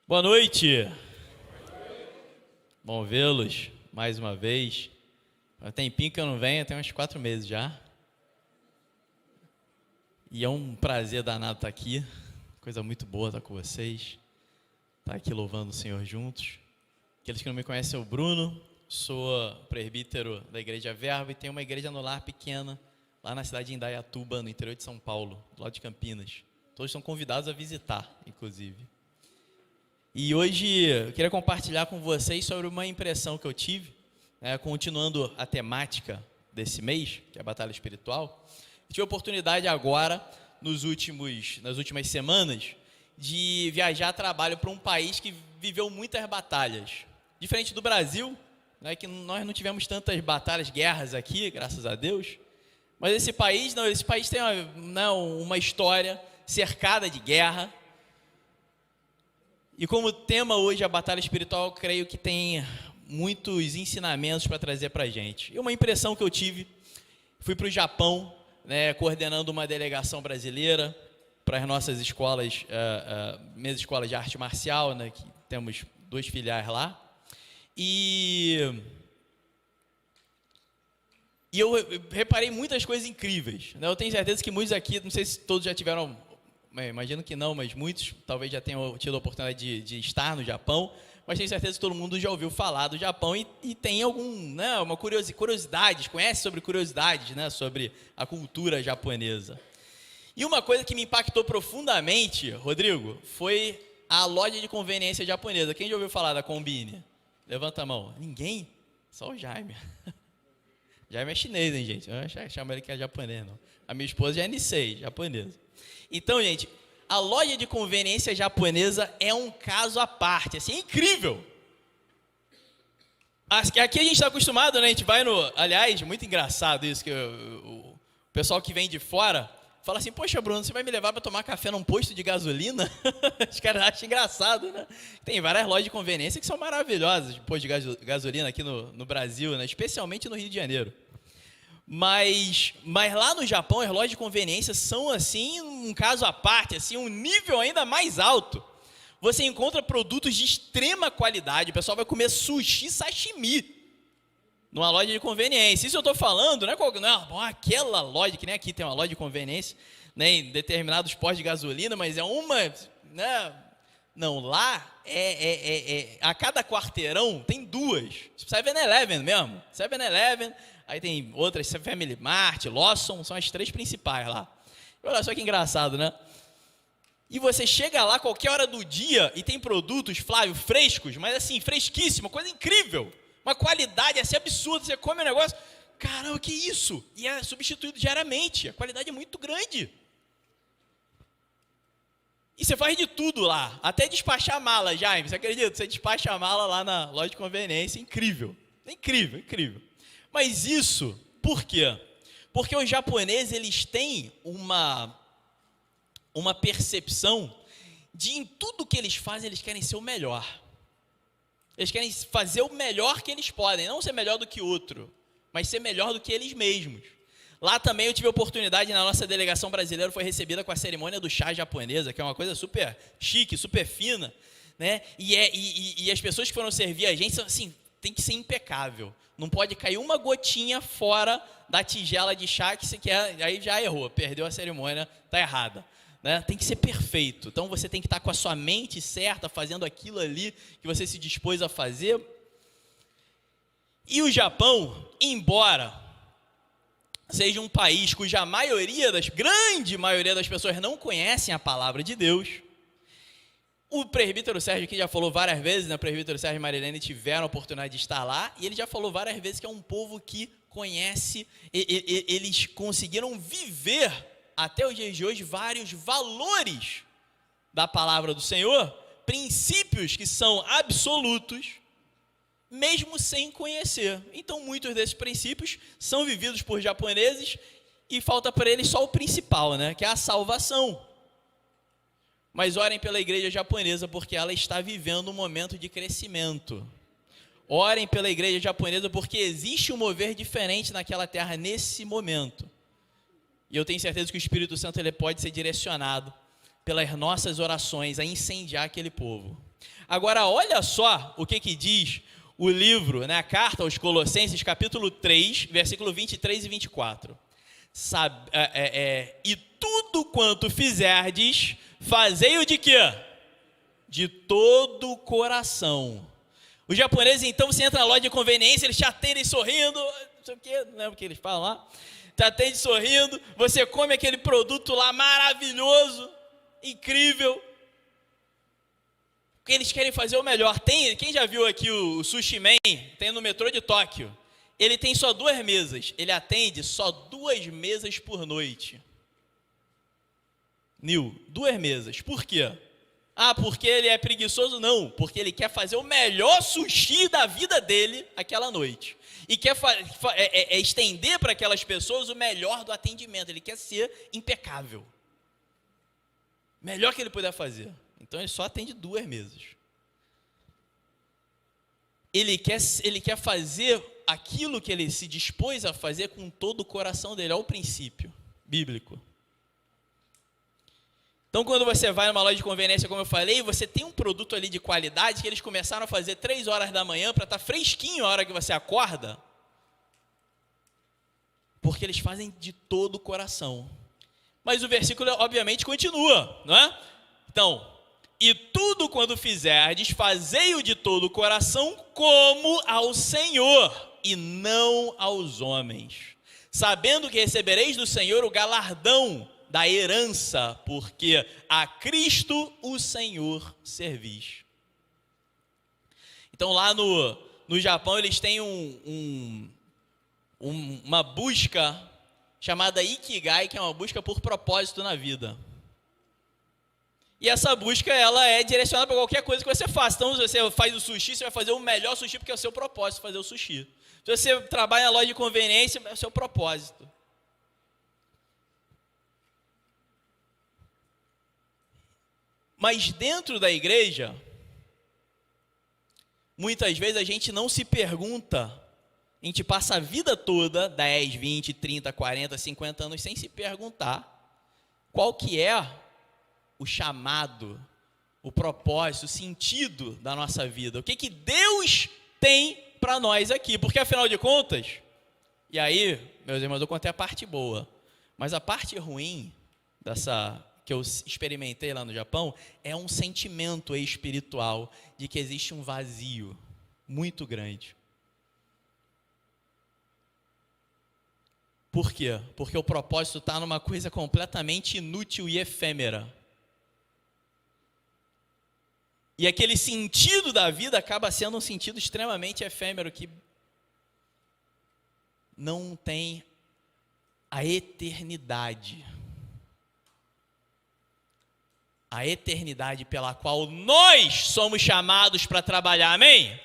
Boa noite. Bom vê-los mais uma vez. Há tempinho que eu não venho, tem uns 4 meses já. E é um prazer danado estar aqui. Coisa muito boa estar com vocês. Estar aqui louvando o Senhor juntos. Aqueles que não me conhecem, eu sou o Bruno. Sou presbítero da Igreja Verbo e tenho uma igreja no lar pequena, lá na cidade de Indaiatuba, no interior de São Paulo, do lado de Campinas. Todos são convidados a visitar, inclusive. E hoje eu queria compartilhar com vocês sobre uma impressão que eu tive, continuando a temática desse mês, que é a batalha espiritual. Eu tive a oportunidade agora, nas últimas semanas, de viajar a trabalho para um país que viveu muitas batalhas. Diferente do Brasil, que nós não tivemos tantas batalhas, guerras aqui, graças a Deus. Mas esse país tem uma história cercada de guerra. E como tema hoje a batalha espiritual, eu creio que tem muitos ensinamentos para trazer para a gente. E uma impressão que eu tive, fui para o Japão, coordenando uma delegação brasileira para as nossas escolas, minhas escolas de arte marcial, que temos 2 filiais lá. E eu reparei muitas coisas incríveis. Eu tenho certeza que muitos aqui, não sei se todos já tiveram... imagino que não, mas muitos talvez já tenham tido a oportunidade de estar no Japão, mas tenho certeza que todo mundo já ouviu falar do Japão e tem uma curiosidade, conhece sobre curiosidades, sobre a cultura japonesa. E uma coisa que me impactou profundamente, Rodrigo, foi a loja de conveniência japonesa. Quem já ouviu falar da Combini? Levanta a mão. Ninguém? Só o Jaime. Jaime é chinês, hein, gente? Eu não chamo ele que é japonês, não. A minha esposa já é Nisei, japonesa. Então, gente, a loja de conveniência japonesa é um caso à parte, assim, é incrível. Aqui a gente está acostumado, a gente vai aliás, muito engraçado isso, que o pessoal que vem de fora fala assim, poxa, Bruno, você vai me levar para tomar café num posto de gasolina? Os caras acham engraçado, né? Tem várias lojas de conveniência que são maravilhosas, de posto de gasolina aqui no Brasil, especialmente no Rio de Janeiro. Mas lá no Japão, as lojas de conveniência são, assim, um caso à parte, assim, um nível ainda mais alto. Você encontra produtos de extrema qualidade, o pessoal vai comer sushi, sashimi, numa loja de conveniência. Isso eu estou falando, não é aquela loja, que nem aqui tem uma loja de conveniência, em determinados postos de gasolina, mas é uma... Não, lá, a cada quarteirão tem 2. 7-Eleven mesmo, 7-Eleven... Aí tem outras, Family Mart, Lawson, são as 3 principais lá. Olha só que engraçado, né? E você chega lá qualquer hora do dia e tem produtos, Flávio, frescos, mas assim, fresquíssimo, coisa incrível. Uma qualidade assim absurda, você come o negócio, caramba, que isso? E é substituído diariamente, a qualidade é muito grande. E você faz de tudo lá, até despachar mala, Jaime, você acredita? Você despacha a mala lá na loja de conveniência, incrível. Incrível, incrível. Mas isso, por quê? Porque os japoneses, eles têm uma percepção de em tudo que eles fazem, eles querem ser o melhor. Eles querem fazer o melhor que eles podem, não ser melhor do que outro, mas ser melhor do que eles mesmos. Lá também eu tive a oportunidade, na nossa delegação brasileira, foi recebida com a cerimônia do chá japonesa, que é uma coisa super chique, super fina, E as pessoas que foram servir a gente, assim, tem que ser impecável. Não pode cair uma gotinha fora da tigela de chá que você quer, aí já errou, perdeu a cerimônia, está errada. Tem que ser perfeito. Então você tem que estar com a sua mente certa, fazendo aquilo ali que você se dispôs a fazer. E o Japão, embora seja um país cuja grande maioria das pessoas não conhecem a palavra de Deus, o presbítero Sérgio aqui já falou várias vezes, o presbítero Sérgio e Marilene tiveram a oportunidade de estar lá, e ele já falou várias vezes que é um povo que conhece, eles conseguiram viver até os dias de hoje vários valores da palavra do Senhor, princípios que são absolutos, mesmo sem conhecer. Então muitos desses princípios são vividos por japoneses e falta para eles só o principal, que é a salvação. Mas orem pela igreja japonesa, porque ela está vivendo um momento de crescimento. Orem pela igreja japonesa, porque existe um mover diferente naquela terra nesse momento. E eu tenho certeza que o Espírito Santo ele pode ser direcionado pelas nossas orações a incendiar aquele povo. Agora, olha só o que diz o livro, né, a carta aos Colossenses, capítulo 3, versículo 23 e 24. E tudo quanto fizerdes, fazei-o de quê? De todo o coração. Os japoneses, então, você entra na loja de conveniência, eles te atendem sorrindo, não sei o quê, não lembro o que eles falam lá. Te atende sorrindo, você come aquele produto lá maravilhoso, incrível. Porque eles querem fazer o melhor. Quem já viu aqui o Sushi Man, tem no metrô de Tóquio. Ele tem só 2 mesas. Ele atende só 2 mesas por noite. 2 mesas. Por quê? Porque ele é preguiçoso? Não. Porque ele quer fazer o melhor sushi da vida dele aquela noite. E quer estender para aquelas pessoas o melhor do atendimento. Ele quer ser impecável. Melhor que ele puder fazer. Então ele só atende 2 mesas. Ele quer fazer aquilo que ele se dispôs a fazer com todo o coração dele. É o princípio bíblico. Então, quando você vai numa loja de conveniência, como eu falei, você tem um produto ali de qualidade que eles começaram a fazer 3 horas da manhã para estar fresquinho a hora que você acorda, porque eles fazem de todo o coração. Mas o versículo, obviamente, continua, não é? Então, e tudo quando fizerdes, fazei-o de todo o coração como ao Senhor e não aos homens, sabendo que recebereis do Senhor o galardão da herança, porque a Cristo o Senhor servis. Então lá no Japão eles têm uma busca chamada Ikigai, que é uma busca por propósito na vida. E essa busca, ela é direcionada para qualquer coisa que você faça. Então, se você faz o sushi, você vai fazer o melhor sushi, porque é o seu propósito fazer o sushi. Se você trabalha na loja de conveniência, é o seu propósito. Mas dentro da igreja, muitas vezes a gente não se pergunta, a gente passa a vida toda, 10, 20, 30, 40, 50 anos, sem se perguntar qual que é o chamado, o propósito, o sentido da nossa vida. O que Deus tem para nós aqui. Porque, afinal de contas, e aí, meus irmãos, eu contei a parte boa, mas a parte ruim dessa que eu experimentei lá no Japão é um sentimento espiritual de que existe um vazio muito grande. Por quê? Porque o propósito está numa coisa completamente inútil e efêmera. E aquele sentido da vida acaba sendo um sentido extremamente efêmero, que não tem a eternidade. A eternidade pela qual nós somos chamados para trabalhar, amém?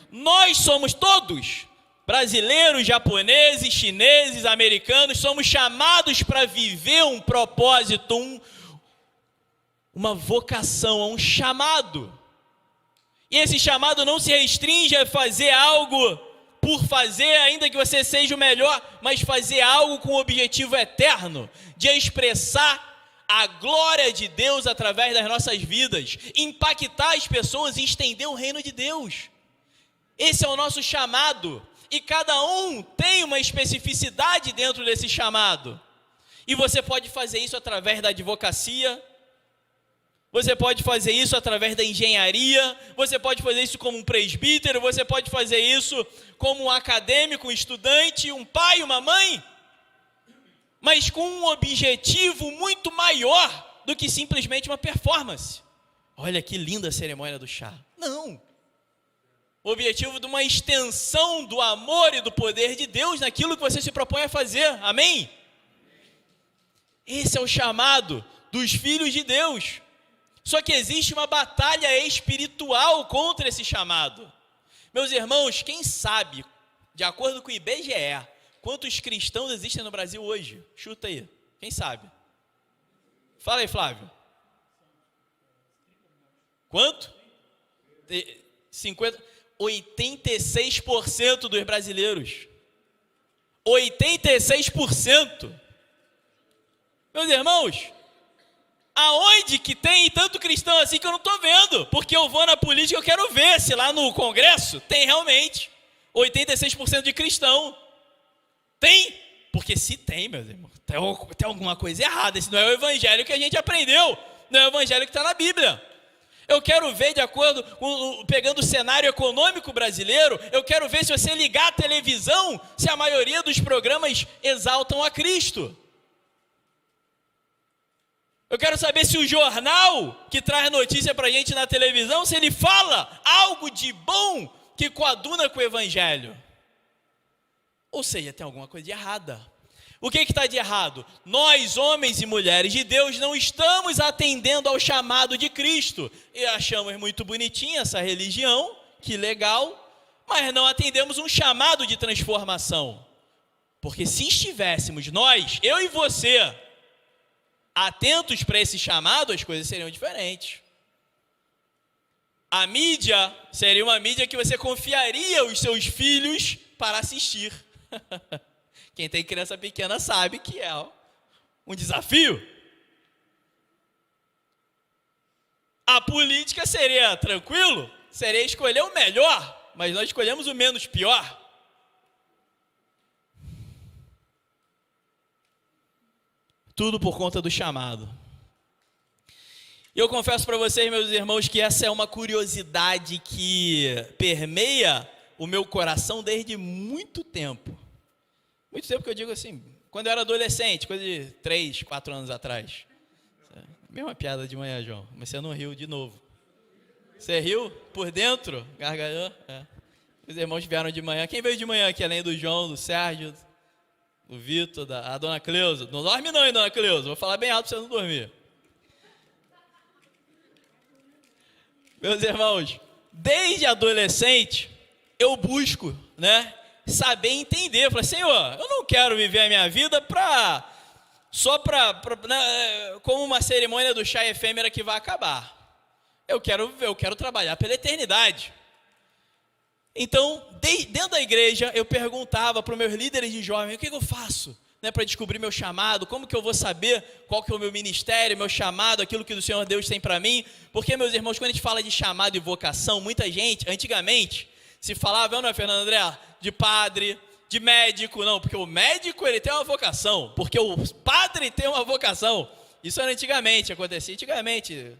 Nós somos todos, brasileiros, japoneses, chineses, americanos, somos chamados para viver um propósito, uma vocação, um chamado. E esse chamado não se restringe a fazer algo por fazer, ainda que você seja o melhor, mas fazer algo com o objetivo eterno de expressar a glória de Deus através das nossas vidas, impactar as pessoas e estender o reino de Deus. Esse é o nosso chamado, e cada um tem uma especificidade dentro desse chamado. E você pode fazer isso através da advocacia, você pode fazer isso através da engenharia, você pode fazer isso como um presbítero, você pode fazer isso como um acadêmico, um estudante, um pai, uma mãe, mas com um objetivo muito maior do que simplesmente uma performance. Olha que linda a cerimônia do chá. Não. O objetivo de uma extensão do amor e do poder de Deus naquilo que você se propõe a fazer. Amém? Esse é o chamado dos filhos de Deus. Só que existe uma batalha espiritual contra esse chamado. Meus irmãos, quem sabe, de acordo com o IBGE, quantos cristãos existem no Brasil hoje? Chuta aí. Quem sabe? Fala aí, Flávio. Quanto? 86% dos brasileiros. 86%. Meus irmãos, Aonde que tem tanto cristão assim que eu não estou vendo? Porque eu vou na política, eu quero ver se lá no Congresso tem realmente 86% de cristão. Tem? Porque se tem, meus irmãos, tem alguma coisa errada. Esse não é o evangelho que a gente aprendeu, não é o evangelho que está na Bíblia. Eu quero ver, de acordo com, pegando o cenário econômico brasileiro, eu quero ver, se você ligar a televisão, se a maioria dos programas exaltam a Cristo. Eu quero saber se o jornal que traz notícia para a gente na televisão, se ele fala algo de bom que coaduna com o evangelho. Ou seja, tem alguma coisa de errada. O que está de errado? Nós, homens e mulheres de Deus, não estamos atendendo ao chamado de Cristo. E achamos muito bonitinha essa religião, que legal, mas não atendemos um chamado de transformação. Porque se estivéssemos nós, eu e você, atentos para esse chamado, as coisas seriam diferentes. A mídia seria uma mídia que você confiaria os seus filhos para assistir. Quem tem criança pequena sabe que é um desafio. A política seria tranquilo, seria escolher o melhor, mas nós escolhemos o menos pior. Tudo por conta do chamado. E eu confesso para vocês, meus irmãos, que essa é uma curiosidade que permeia o meu coração desde muito tempo. Muito tempo que eu digo assim, quando eu era adolescente, coisa de 3, 4 anos atrás. Mesma piada de manhã, João, mas você não riu de novo. Você riu por dentro? Gargalhou? É. Os irmãos vieram de manhã. Quem veio de manhã aqui, além do João, do Sérgio, do Vitor, a dona Cleusa? Não dorme não, hein, dona Cleusa? Vou falar bem alto para você não dormir. Meus irmãos, desde adolescente, eu busco, saber entender. Eu falei, Senhor, eu não quero viver a minha vida como uma cerimônia do chá efêmera que vai acabar. Eu quero trabalhar pela eternidade. Então, dentro da igreja, eu perguntava para os meus líderes de jovens, o que eu faço para descobrir meu chamado? Como que eu vou saber qual que é o meu ministério, meu chamado, aquilo que o Senhor Deus tem para mim? Porque, meus irmãos, quando a gente fala de chamado e vocação, muita gente, antigamente, se falava, não é, Fernando André, de padre, de médico, não, porque o médico ele tem uma vocação, porque o padre tem uma vocação. Isso era antigamente, acontecia antigamente,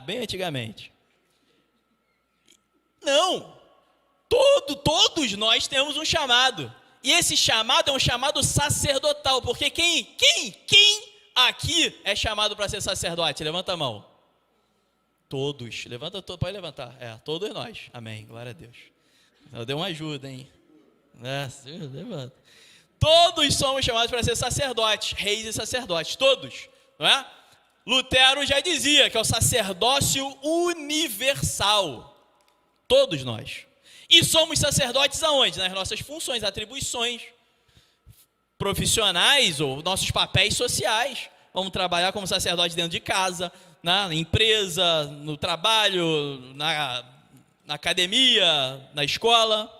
bem antigamente. Não, todos nós temos um chamado, e esse chamado é um chamado sacerdotal, porque quem aqui é chamado para ser sacerdote? Levanta a mão. Todos, pode levantar, todos nós, amém, glória a Deus. Eu dei uma ajuda, hein? Levanta. Todos somos chamados para ser sacerdotes, reis e sacerdotes, todos, não é? Lutero já dizia que é o sacerdócio universal, todos nós. E somos sacerdotes aonde? Nas nossas funções, atribuições profissionais ou nossos papéis sociais. Vamos trabalhar como sacerdote dentro de casa, na empresa, no trabalho, na academia, na escola.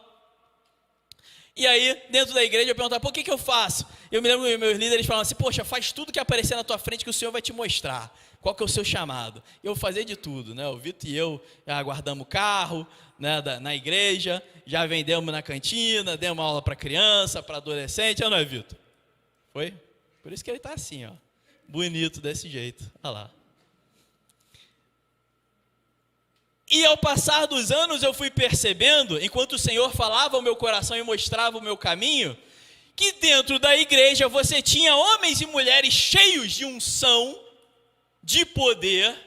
E aí, dentro da igreja, eu perguntava, por que eu faço? Eu me lembro que meus líderes falavam assim, poxa, faz tudo que aparecer na tua frente que o Senhor vai te mostrar. Qual que é o seu chamado? Eu vou fazer de tudo, O Vitor e eu já guardamos o carro, na igreja, já vendemos na cantina, demos aula para criança, para adolescente, não é, Vitor? Foi? Por isso que ele está assim, ó, bonito desse jeito, olha lá. E ao passar dos anos eu fui percebendo, enquanto o Senhor falava ao meu coração e mostrava o meu caminho, que dentro da igreja você tinha homens e mulheres cheios de unção, de poder,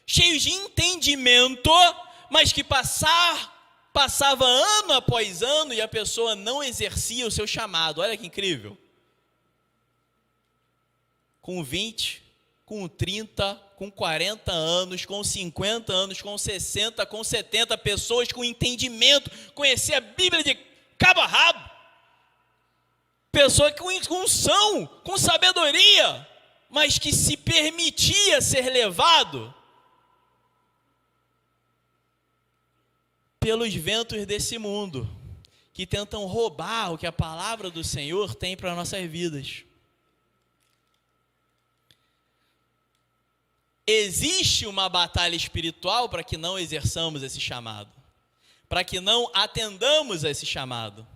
cheios de entendimento, mas que passava ano após ano e a pessoa não exercia o seu chamado. Olha que incrível. Com 20, com 30, com 40 anos, com 50 anos, com 60, com 70, pessoas com entendimento, conhecer a Bíblia de cabo a rabo. Pessoa com unção, com sabedoria, mas que se permitia ser levado pelos ventos desse mundo, que tentam roubar o que a palavra do Senhor tem para nossas vidas. existe uma batalha espiritual para que não exerçamos esse chamado, para que não atendamos a esse chamado.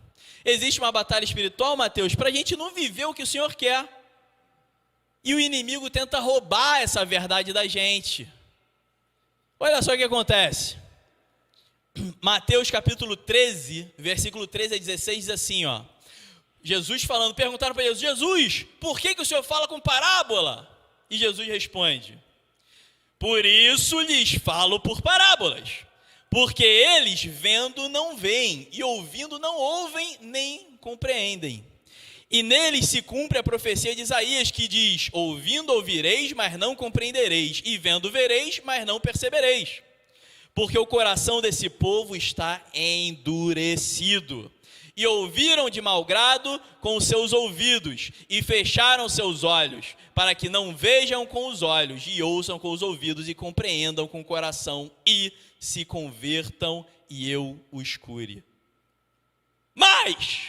Existe uma batalha espiritual, Mateus, para a gente não viver o que o Senhor quer. E o inimigo tenta roubar essa verdade da gente. Olha só o que acontece. Mateus capítulo 13, versículo 13 a 16 diz assim, ó. Jesus falando, perguntaram para Jesus, Jesus, por que o Senhor fala com parábola? E Jesus responde, por isso lhes falo por parábolas, porque eles vendo não veem, e ouvindo não ouvem, nem compreendem. E neles se cumpre a profecia de Isaías, que diz, ouvindo ouvireis, mas não compreendereis, e vendo vereis, mas não percebereis. Porque o coração desse povo está endurecido. E ouviram de mau grado com os seus ouvidos, e fecharam seus olhos, para que não vejam com os olhos, e ouçam com os ouvidos, e compreendam com o coração, e se convertam, e eu os cure. Mas,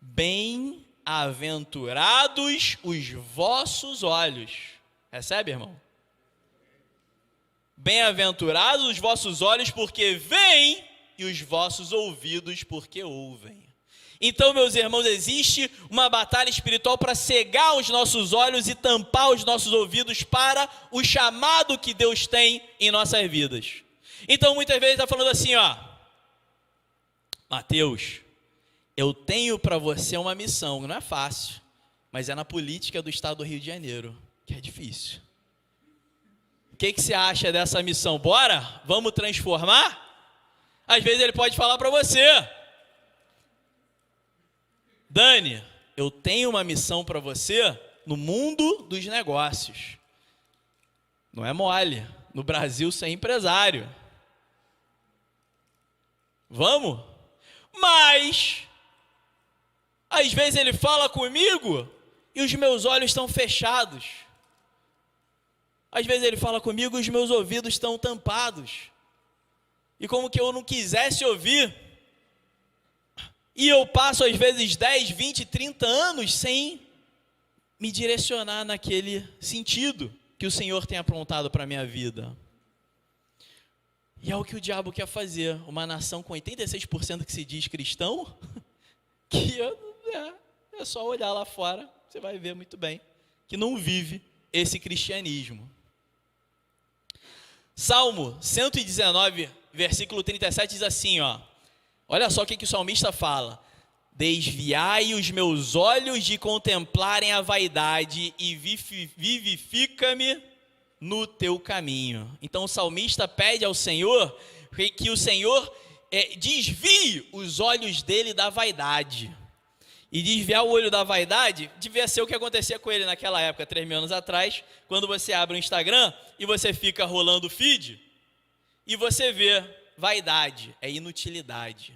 bem-aventurados os vossos olhos. Recebe, irmão? Bem-aventurados os vossos olhos, porque veem, e os vossos ouvidos, porque ouvem. Então, meus irmãos, existe uma batalha espiritual para cegar os nossos olhos e tampar os nossos ouvidos para o chamado que Deus tem em nossas vidas. Então, muitas vezes está falando assim, ó, Mateus, eu tenho para você uma missão, não é fácil, mas é na política do estado do Rio de Janeiro, que é difícil. O que você acha dessa missão? Bora? Vamos transformar? Às vezes ele pode falar para você, Dani, eu tenho uma missão para você no mundo dos negócios. Não é mole, no Brasil ser empresário. Vamos? Mas, às vezes ele fala comigo e os meus olhos estão fechados. Às vezes ele fala comigo e os meus ouvidos estão tampados. E como que eu não quisesse ouvir. E eu passo às vezes 10, 20, 30 anos sem me direcionar naquele sentido que o Senhor tem aprontado para a minha vida. E é o que o diabo quer fazer. Uma nação com 86% que se diz cristão, que é só olhar lá fora, você vai ver muito bem, que não vive esse cristianismo. Salmo 119, versículo 37 diz assim, ó. Olha só o que o salmista fala. Desviai os meus olhos de contemplarem a vaidade e vivifica-me no teu caminho. Então o salmista pede ao Senhor que o Senhor desvie os olhos dele da vaidade. E desviar o olho da vaidade devia ser o que acontecia com ele naquela época, 3.000 anos atrás, quando você abre o Instagram e você fica rolando o feed e você vê vaidade, é inutilidade.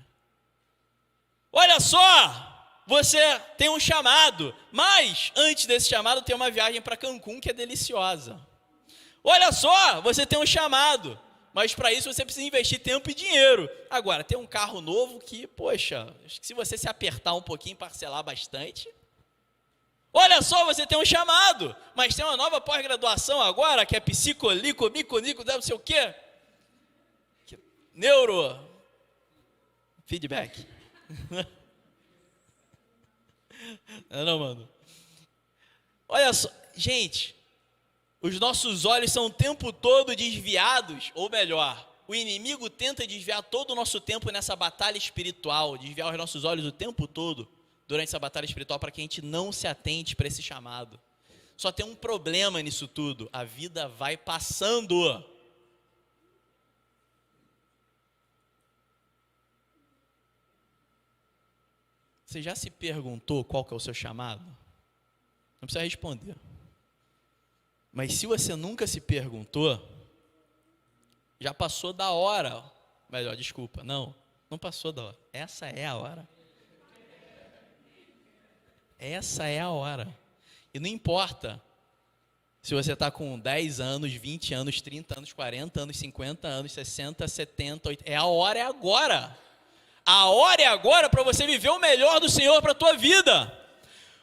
Olha só, você tem um chamado, mas antes desse chamado tem uma viagem para Cancún que é deliciosa. Olha só, você tem um chamado, mas para isso você precisa investir tempo e dinheiro. Agora, tem um carro novo que, poxa, acho que se você se apertar um pouquinho, parcelar bastante. Olha só, você tem um chamado, mas tem uma nova pós-graduação agora, que é psicolico, não sei o quê. Neuro feedback. Não, mano. Olha só, gente, os nossos olhos são o tempo todo desviados, ou melhor, o inimigo tenta desviar todo o nosso tempo nessa batalha espiritual, desviar os nossos olhos o tempo todo durante essa batalha espiritual para que a gente não se atente para esse chamado. Só tem um problema nisso tudo, a vida vai passando. Você já se perguntou qual que é o seu chamado? Não precisa responder. Mas se você nunca se perguntou, já passou da hora. Melhor, desculpa, não passou da hora. Essa é a hora. Essa é a hora. E não importa se você está com 10 anos, 20 anos, 30 anos, 40 anos, 50 anos, 60, 70, 80. A hora é agora. A hora é agora para você viver o melhor do Senhor para a tua vida.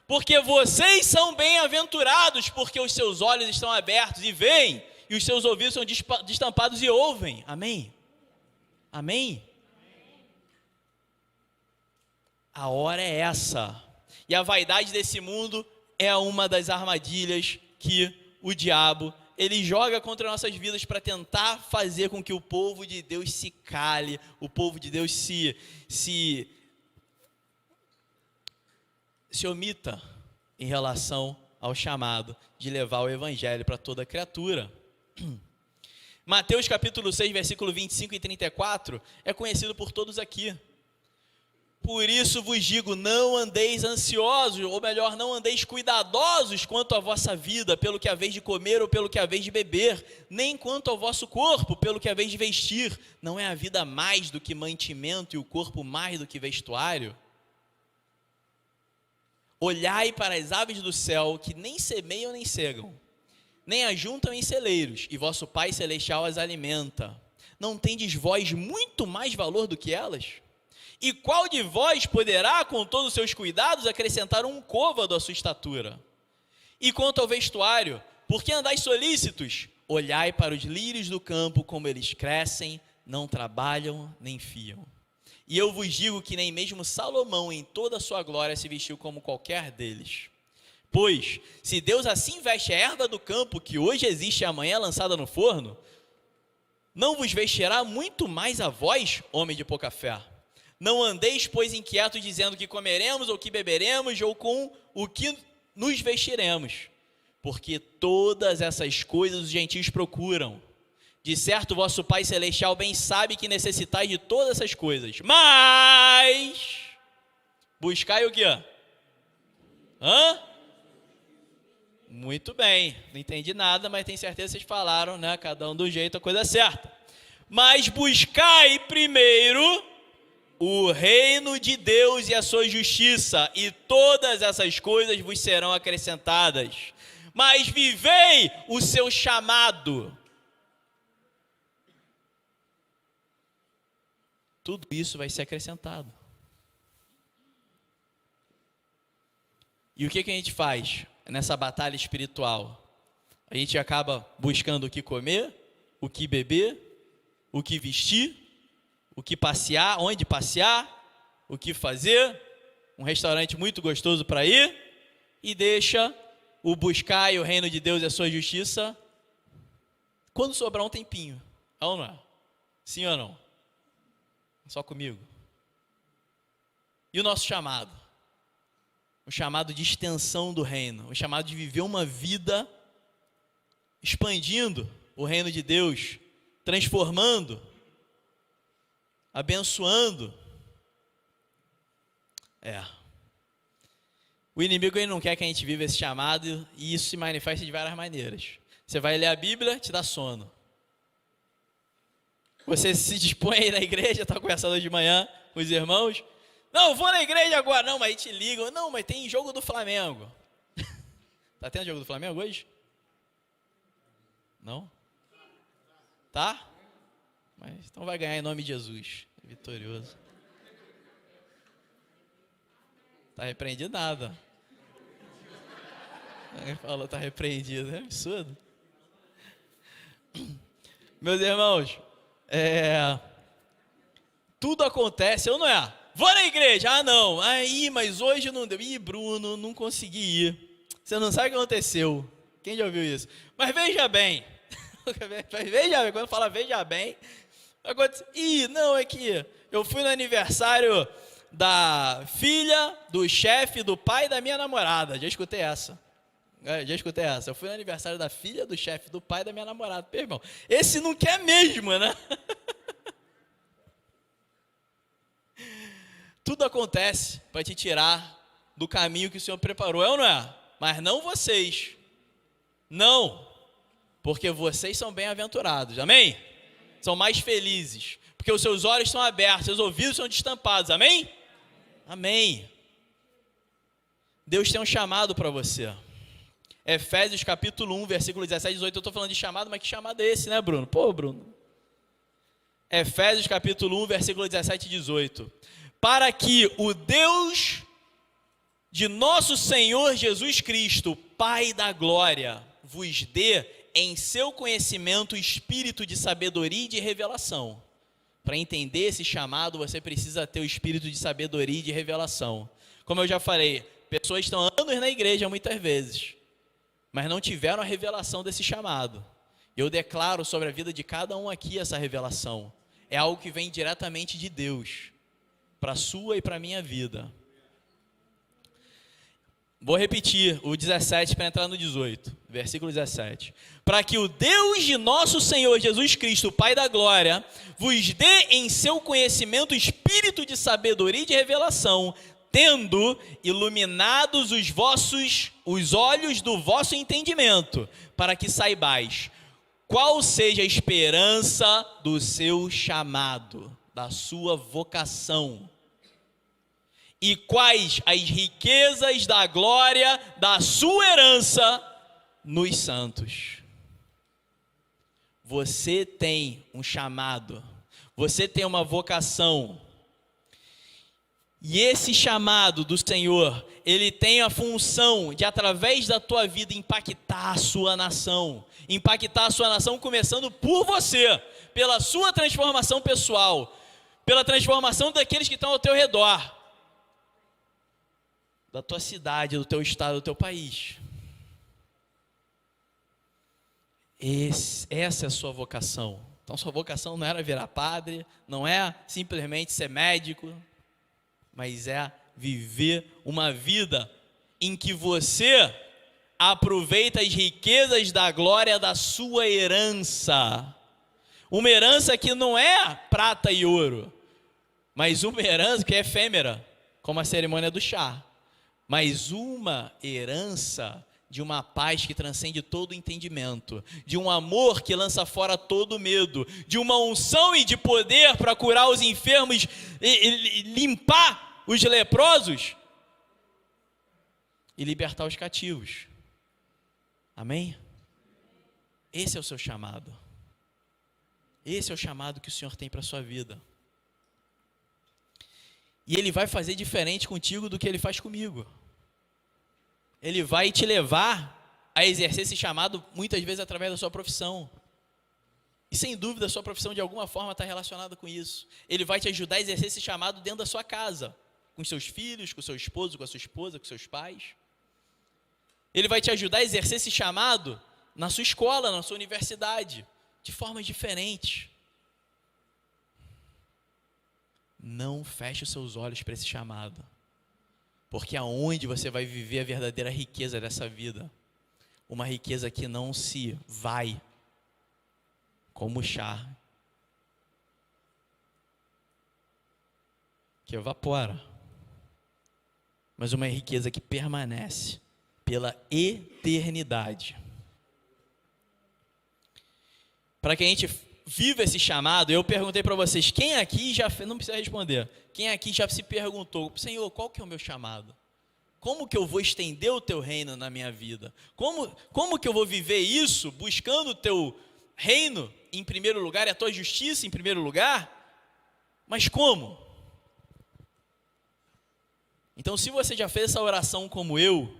Porque vocês são bem-aventurados, porque os seus olhos estão abertos e veem, e os seus ouvidos são destampados e ouvem. Amém? Amém? A hora é essa. E a vaidade desse mundo é uma das armadilhas que o diabo, ele joga contra nossas vidas para tentar fazer com que o povo de Deus se cale, o povo de Deus se omita em relação ao chamado de levar o evangelho para toda criatura. Mateus capítulo 6, versículo 25 e 34 é conhecido por todos aqui. Por isso vos digo, não andeis ansiosos, ou melhor, não andeis cuidadosos quanto à vossa vida, pelo que haveis de comer ou pelo que haveis de beber, nem quanto ao vosso corpo, pelo que haveis de vestir. Não é a vida mais do que mantimento e o corpo mais do que vestuário? Olhai para as aves do céu, que nem semeiam nem cegam, nem ajuntam em celeiros, e vosso Pai Celestial as alimenta. Não tendes vós muito mais valor do que elas? E qual de vós poderá, com todos os seus cuidados, acrescentar um côvado à sua estatura? E quanto ao vestuário, por que andais solícitos? Olhai para os lírios do campo, como eles crescem, não trabalham nem fiam. E eu vos digo que nem mesmo Salomão, em toda a sua glória, se vestiu como qualquer deles. Pois, se Deus assim veste a erva do campo, que hoje existe e amanhã é lançada no forno, não vos vestirá muito mais a vós, homem de pouca fé? Não andeis, pois, inquietos, dizendo que comeremos, ou que beberemos, ou com o que nos vestiremos. Porque todas essas coisas os gentios procuram. De certo, vosso Pai Celestial bem sabe que necessitais de todas essas coisas. Mas, buscai o quê? Muito bem, não entendi nada, mas tenho certeza que vocês falaram, né? Cada um do jeito, a coisa certa. Mas buscai primeiro o reino de Deus e a sua justiça, e todas essas coisas vos serão acrescentadas. Mas vivei o seu chamado. Tudo isso vai ser acrescentado. E o que a gente faz nessa batalha espiritual? A gente acaba buscando o que comer, o que beber, o que vestir, o que passear, onde passear, o que fazer, um restaurante muito gostoso para ir, e deixa o buscar e o reino de Deus e a sua justiça quando sobrar um tempinho. É ou não é? Sim ou não? Só comigo. E o nosso chamado? O chamado de extensão do reino, o chamado de viver uma vida expandindo o reino de Deus, transformando, abençoando. O inimigo, ele não quer que a gente viva esse chamado, e isso se manifesta de várias maneiras. Você vai ler a Bíblia, te dá sono. Você se dispõe a ir na igreja, está conversando de manhã com os irmãos. Não, vou na igreja agora. Não, mas aí te ligam. Não, mas tem jogo do Flamengo. Tá tendo jogo do Flamengo hoje? Não? Tá? Mas então vai ganhar em nome de Jesus. Vitorioso. Tá repreendido nada. Ele falou, tá repreendido. É absurdo. Meus irmãos, tudo acontece, ou não é? Vou na igreja, não. Aí, mas hoje não deu. Ih, Bruno, não consegui ir. Você não sabe o que aconteceu. Quem já ouviu isso? Mas veja bem. Veja bem, quando fala veja bem. Ih, não, é que eu fui no aniversário da filha, do chefe, do pai da minha namorada. Já escutei essa. Eu fui no aniversário da filha, do chefe, do pai da minha namorada. Pô, irmão, esse não quer mesmo, né? Tudo acontece para te tirar do caminho que o Senhor preparou, é ou não é? Mas não vocês. Não. Porque vocês são bem-aventurados, amém? São mais felizes, porque os seus olhos estão abertos, seus ouvidos são destampados, amém? Amém. Deus tem um chamado para você. Efésios capítulo 1, versículo 17 e 18, eu estou falando de chamado, mas que chamado é esse, né, Bruno? Pô, Bruno. Efésios capítulo 1, versículo 17 e 18. Para que o Deus de nosso Senhor Jesus Cristo, Pai da glória, vos dê em seu conhecimento o espírito de sabedoria e de revelação. Para entender esse chamado, você precisa ter o espírito de sabedoria e de revelação. Como eu já falei, pessoas estão anos na igreja muitas vezes, mas não tiveram a revelação desse chamado. Eu declaro sobre a vida de cada um aqui essa revelação. É algo que vem diretamente de Deus, para a sua e para a minha vida. Vou repetir o 17 para entrar no 18, versículo 17. Para que o Deus de nosso Senhor Jesus Cristo, Pai da glória, vos dê em seu conhecimento espírito de sabedoria e de revelação, tendo iluminados os olhos do vosso entendimento, para que saibais qual seja a esperança do seu chamado, da sua vocação, e quais as riquezas da glória da sua herança nos santos. Você tem um chamado, você tem uma vocação, e esse chamado do Senhor, ele tem a função de, através da tua vida, impactar a sua nação começando por você, pela sua transformação pessoal, pela transformação daqueles que estão ao teu redor, da tua cidade, do teu estado, do teu país. Essa é a sua vocação. Então, sua vocação não era virar padre, não é simplesmente ser médico, mas é viver uma vida em que você aproveita as riquezas da glória da sua herança. Uma herança que não é prata e ouro, mas uma herança que é efêmera, como a cerimônia do chá. Mas uma herança de uma paz que transcende todo entendimento, de um amor que lança fora todo medo, de uma unção e de poder para curar os enfermos e limpar os leprosos e libertar os cativos. Amém? Esse é o seu chamado. Esse é o chamado que o Senhor tem para a sua vida. E Ele vai fazer diferente contigo do que Ele faz comigo. Ele vai te levar a exercer esse chamado, muitas vezes através da sua profissão. E sem dúvida a sua profissão de alguma forma está relacionada com isso. Ele vai te ajudar a exercer esse chamado dentro da sua casa, com seus filhos, com seu esposo, com a sua esposa, com seus pais. Ele vai te ajudar a exercer esse chamado na sua escola, na sua universidade, de formas diferentes. Não feche os seus olhos para esse chamado, porque aonde você vai viver a verdadeira riqueza dessa vida, uma riqueza que não se vai como o chá, que evapora, mas uma riqueza que permanece pela eternidade. Para que a gente viva esse chamado, eu perguntei para vocês, quem aqui já, não precisa responder, quem aqui já se perguntou, Senhor, qual que é o meu chamado? Como que eu vou estender o teu reino na minha vida? Como que eu vou viver isso, buscando o teu reino em primeiro lugar e a tua justiça em primeiro lugar? Mas como? Então, se você já fez essa oração como eu,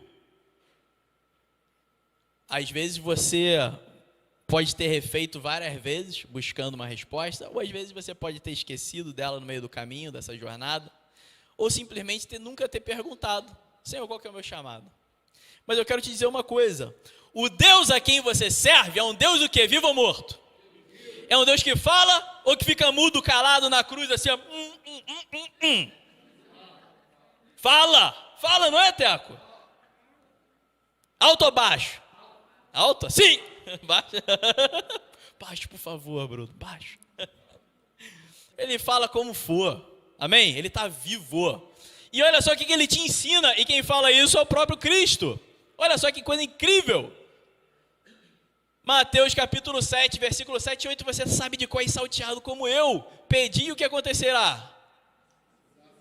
às vezes você pode ter refeito várias vezes, buscando uma resposta, ou às vezes você pode ter esquecido dela no meio do caminho, dessa jornada, ou simplesmente nunca ter perguntado, Senhor, qual que é o meu chamado? Mas eu quero te dizer uma coisa, o Deus a quem você serve é um Deus o quê? Vivo ou morto? É um Deus que fala ou que fica mudo, calado na cruz, assim, Fala, não é, Teco? Alto ou baixo? Alto? Sim! Baixo. Baixo, por favor, Bruno, baixo. Ele fala como for, amém? Ele está vivo. E olha só o que ele te ensina, e quem fala isso é o próprio Cristo. Olha só que coisa incrível. Mateus capítulo 7, versículo 7 e 8, você sabe de qual é salteado como eu. Pedi e o que acontecerá?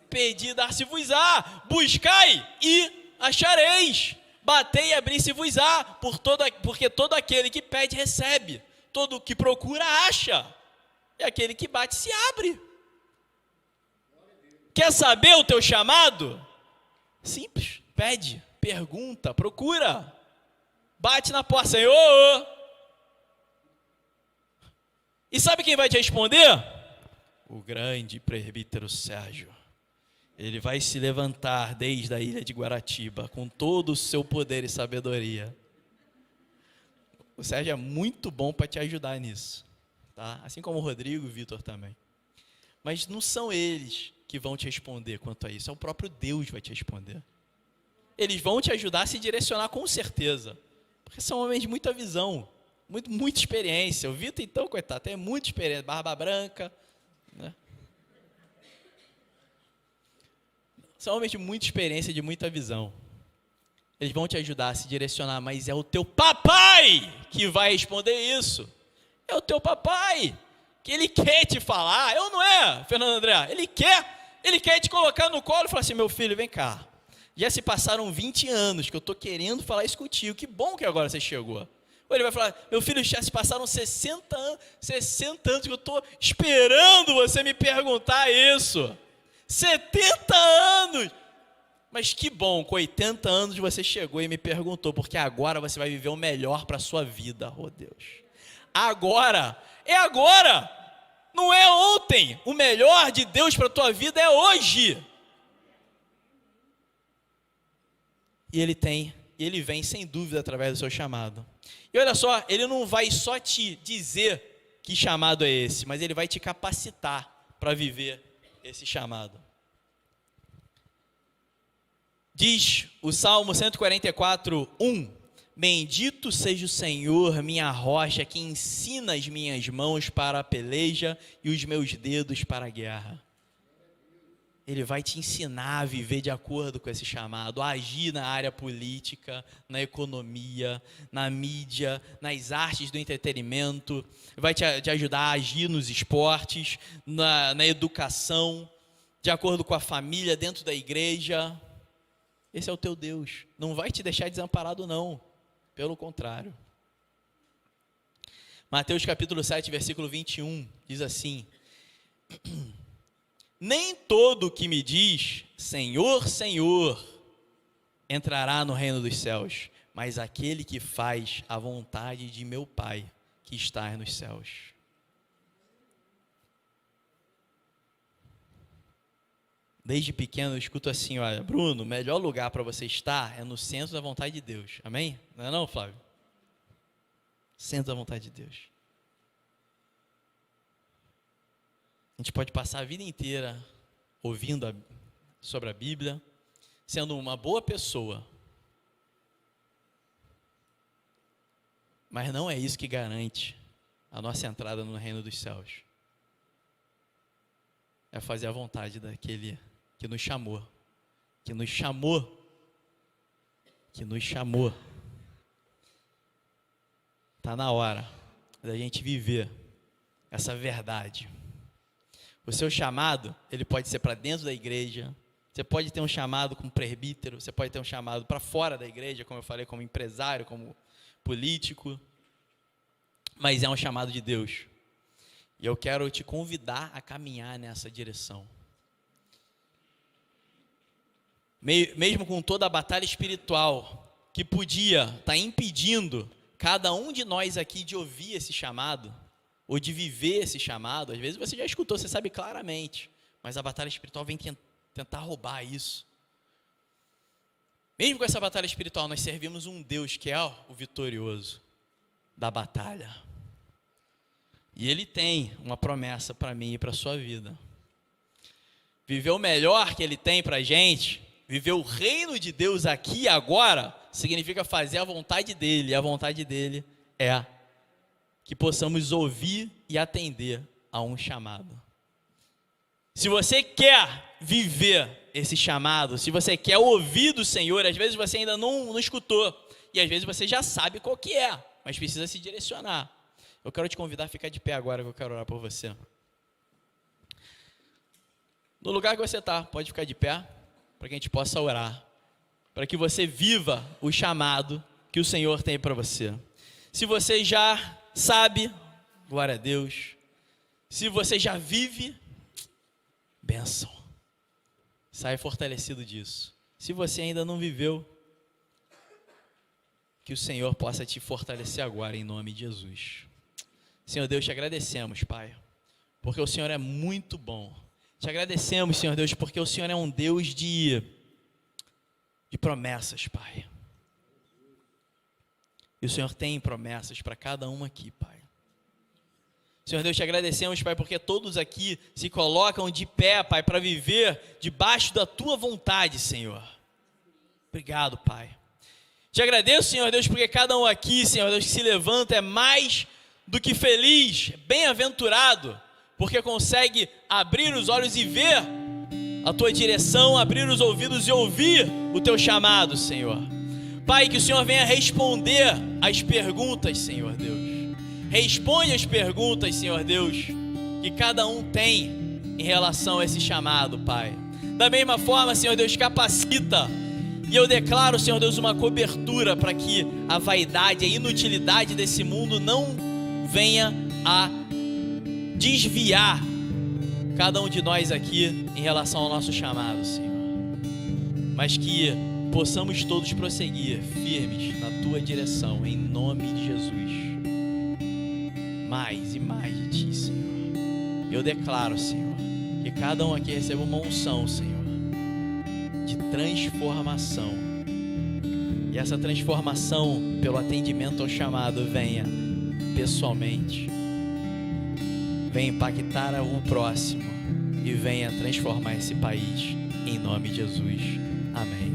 Pedi, dar-se-vos-á, buscai e achareis, batei e abrir-se-vos-á, porque todo aquele que pede recebe, todo que procura acha, e aquele que bate se abre. Quer saber o teu chamado? Simples, Pede, pergunta, procura. Bate na porta, Senhor. E sabe quem vai te responder? O grande presbítero Sérgio. Ele vai se levantar desde a ilha de Guaratiba, com todo o seu poder e sabedoria. O Sérgio é muito bom para te ajudar nisso, tá? Assim como o Rodrigo e o Vitor também. Mas não são eles que vão te responder quanto a isso, é o próprio Deus vai te responder. Eles vão te ajudar a se direcionar com certeza, porque são homens de muita visão, muita experiência. O Vitor, então, coitado, tem muita experiência, barba branca, né? São homens de muita experiência, de muita visão. Eles vão te ajudar a se direcionar, mas é o teu papai que vai responder isso. É o teu papai, que ele quer te falar. Eu não é, Fernando André? Ele quer te colocar no colo e falar assim, meu filho, vem cá. Já se passaram 20 anos que eu estou querendo falar isso contigo. Que bom que agora você chegou. Ou ele vai falar, meu filho, já se passaram 60 anos que eu estou esperando você me perguntar isso. 70 anos! Mas que bom, com 80 anos você chegou e me perguntou, porque agora você vai viver o melhor para a sua vida, oh Deus. Agora, é agora, não é ontem. O melhor de Deus para a tua vida é hoje. E ele vem sem dúvida através do seu chamado. E olha só, ele não vai só te dizer que chamado é esse, mas ele vai te capacitar para viver esse chamado. Diz o Salmo 144, 1: Bendito seja o Senhor, minha rocha, que ensina as minhas mãos para a peleja e os meus dedos para a guerra. Ele vai te ensinar a viver de acordo com esse chamado, a agir na área política, na economia, na mídia, nas artes do entretenimento, vai te ajudar a agir nos esportes, na educação, de acordo com a família, dentro da igreja. Esse é o teu Deus, não vai te deixar desamparado não, pelo contrário. Mateus capítulo 7, versículo 21, diz assim: Nem todo que me diz, Senhor, Senhor, entrará no reino dos céus, mas aquele que faz a vontade de meu Pai, que está nos céus. Desde pequeno eu escuto assim, olha, Bruno, o melhor lugar para você estar é no centro da vontade de Deus. Amém? Não é não, Flávio? Centro da vontade de Deus. A gente pode passar a vida inteira ouvindo sobre a Bíblia, sendo uma boa pessoa, mas não é isso que garante a nossa entrada no reino dos céus. É fazer a vontade daquele que nos chamou, Está na hora da gente viver essa verdade. O seu chamado, ele pode ser para dentro da igreja, você pode ter um chamado como presbítero, você pode ter um chamado para fora da igreja, como eu falei, como empresário, como político, mas é um chamado de Deus. E eu quero te convidar a caminhar nessa direção. Mesmo com toda a batalha espiritual que podia estar impedindo cada um de nós aqui de ouvir esse chamado, ou de viver esse chamado, às vezes você já escutou, você sabe claramente, mas a batalha espiritual vem tentar roubar isso. Mesmo com essa batalha espiritual, nós servimos um Deus que é o vitorioso da batalha. E Ele tem uma promessa para mim e para a sua vida. Viver o melhor que Ele tem para a gente, viver o reino de Deus aqui e agora, significa fazer a vontade dEle. E a vontade dEle é que possamos ouvir e atender a um chamado. Se você quer viver esse chamado, se você quer ouvir do Senhor, às vezes você ainda não escutou, e às vezes você já sabe qual que é, mas precisa se direcionar. Eu quero te convidar a ficar de pé agora, que eu quero orar por você. No lugar que você está, pode ficar de pé, para que a gente possa orar, para que você viva o chamado que o Senhor tem para você. Se você já sabe, glória a Deus. Se você já vive, bênção. Sai fortalecido disso. Se você ainda não viveu, que o Senhor possa te fortalecer agora, em nome de Jesus. Senhor Deus, te agradecemos, Pai, porque o Senhor é muito bom. Te agradecemos, Senhor Deus, porque o Senhor é um Deus de promessas, Pai. E o Senhor tem promessas para cada um aqui, Pai. Senhor Deus, te agradecemos, Pai, porque todos aqui se colocam de pé, Pai, para viver debaixo da Tua vontade, Senhor. Obrigado, Pai. Te agradeço, Senhor Deus, porque cada um aqui, Senhor Deus, que se levanta é mais do que feliz, bem-aventurado, porque consegue abrir os olhos e ver a Tua direção, abrir os ouvidos e ouvir o Teu chamado, Senhor. Pai, que o Senhor venha responder as perguntas, Senhor Deus. Responde as perguntas, Senhor Deus, que cada um tem em relação a esse chamado, Pai. Da mesma forma, Senhor Deus, capacita. E eu declaro, Senhor Deus, uma cobertura para que a vaidade, a inutilidade desse mundo não venha a desviar cada um de nós aqui em relação ao nosso chamado, Senhor. Mas que possamos todos prosseguir firmes na Tua direção, em nome de Jesus. Mais e mais de Ti, Senhor. Eu declaro, Senhor, que cada um aqui receba uma unção, Senhor, de transformação. E essa transformação, pelo atendimento ao chamado, venha pessoalmente, venha impactar o próximo e venha transformar esse país, em nome de Jesus. Amém.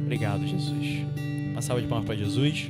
Obrigado, Jesus. Uma salva de palmas para Jesus.